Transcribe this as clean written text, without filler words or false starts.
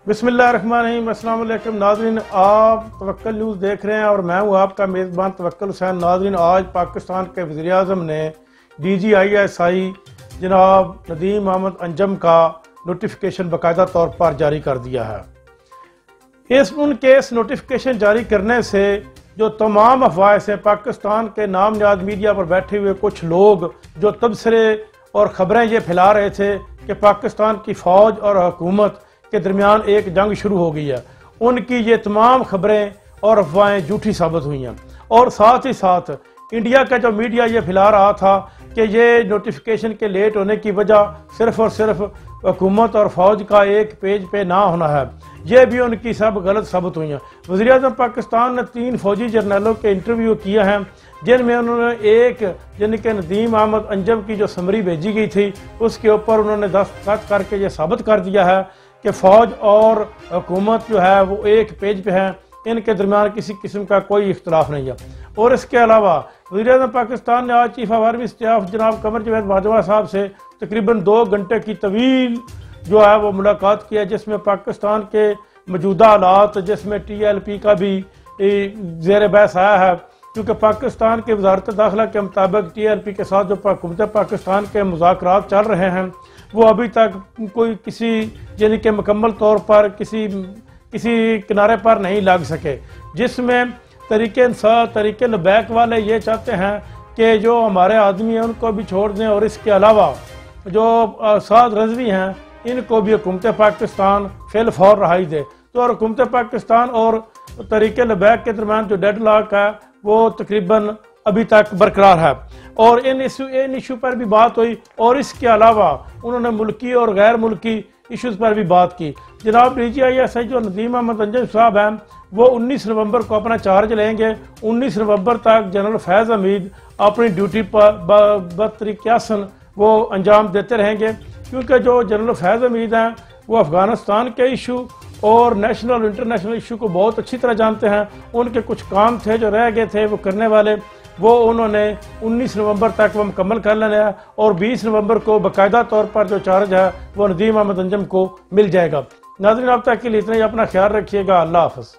بسم اللہ الرحمن الرحیم۔ السلام علیکم ناظرین، آپ توکل نیوز دیکھ رہے ہیں اور میں ہوں آپ کا میزبان توکل حسین۔ ناظرین، آج پاکستان کے وزیر اعظم نے DGISI جناب ندیم محمد انجم کا نوٹیفیکیشن باقاعدہ طور پر جاری کر دیا ہے۔ ان کے اس نوٹیفیکیشن جاری کرنے سے جو تمام افواہیں سے پاکستان کے نام نہاد میڈیا پر بیٹھے ہوئے کچھ لوگ جو تبصرے اور خبریں یہ پھیلا رہے تھے کہ پاکستان کی فوج اور حکومت کے درمیان ایک جنگ شروع ہو گئی ہے، ان کی یہ تمام خبریں اور افواہیں جھوٹی ثابت ہوئی ہیں۔ اور ساتھ ہی ساتھ انڈیا کا جو میڈیا یہ پھیلا رہا تھا کہ یہ نوٹیفیکیشن کے لیٹ ہونے کی وجہ صرف اور صرف حکومت اور فوج کا ایک پیج پہ نہ ہونا ہے، یہ بھی ان کی سب غلط ثابت ہوئی ہیں۔ وزیر اعظم پاکستان نے 3 فوجی جرنیلوں کے انٹرویو کیے ہیں، جن میں انہوں نے ایک یعنی کہ ندیم احمد انجم کی جو سمری بھیجی گئی تھی اس کے اوپر انہوں نے دستخط کر کے یہ ثابت کر دیا ہے کہ فوج اور حکومت جو ہے وہ ایک پیج پہ ہیں، ان کے درمیان کسی قسم کا کوئی اختلاف نہیں ہے۔ اور اس کے علاوہ وزیر اعظم پاکستان نے آج چیف آف آرمی اسٹاف جناب قمر جاوید باجوہ صاحب سے تقریباً 2 گھنٹے کی طویل جو ہے وہ ملاقات کی ہے، جس میں پاکستان کے موجودہ حالات، جس میں TLP کا بھی زیر بحث آیا ہے، کیونکہ پاکستان کے وزارت داخلہ کے مطابق TLP کے ساتھ جو حکومت پاکستان کے مذاکرات چل رہے ہیں وہ ابھی تک کوئی کسی یعنی کہ مکمل طور پر کسی کنارے پر نہیں لگ سکے، جس میں تحریک انصاف تحریک لبیک والے یہ چاہتے ہیں کہ جو ہمارے آدمی ہیں ان کو بھی چھوڑ دیں، اور اس کے علاوہ جو سعد رضوی ہیں ان کو بھی حکومت پاکستان فی الفور رہائی دے۔ تو حکومت پاکستان اور تحریک لبیک کے درمیان جو ڈیڈ لاک ہے وہ تقریباً ابھی تک برقرار ہے، اور ان ایشو پر بھی بات ہوئی، اور اس کے علاوہ انہوں نے ملکی اور غیر ملکی ایشوز پر بھی بات کی۔ جناب DGISI جو ندیم احمد انجم صاحب ہیں وہ 19 نومبر کو اپنا چارج لیں گے۔ 19 نومبر تک جنرل فیض حمید اپنی ڈیوٹی پر بطریق احسن وہ انجام دیتے رہیں گے، کیونکہ جو جنرل فیض حمید ہیں وہ افغانستان کے ایشو اور نیشنل اور انٹرنیشنل ایشو کو بہت اچھی طرح جانتے ہیں۔ ان کے کچھ کام تھے جو رہ گئے تھے وہ کرنے والے، وہ انہوں نے 19 نومبر تک وہ مکمل کر لینا ہے، اور 20 نومبر کو باقاعدہ طور پر جو چارج ہے وہ ندیم احمد انجم کو مل جائے گا۔ ناظرین، اب تک کے لیے اتنا ہی، اپنا خیال رکھیے گا، اللہ حافظ۔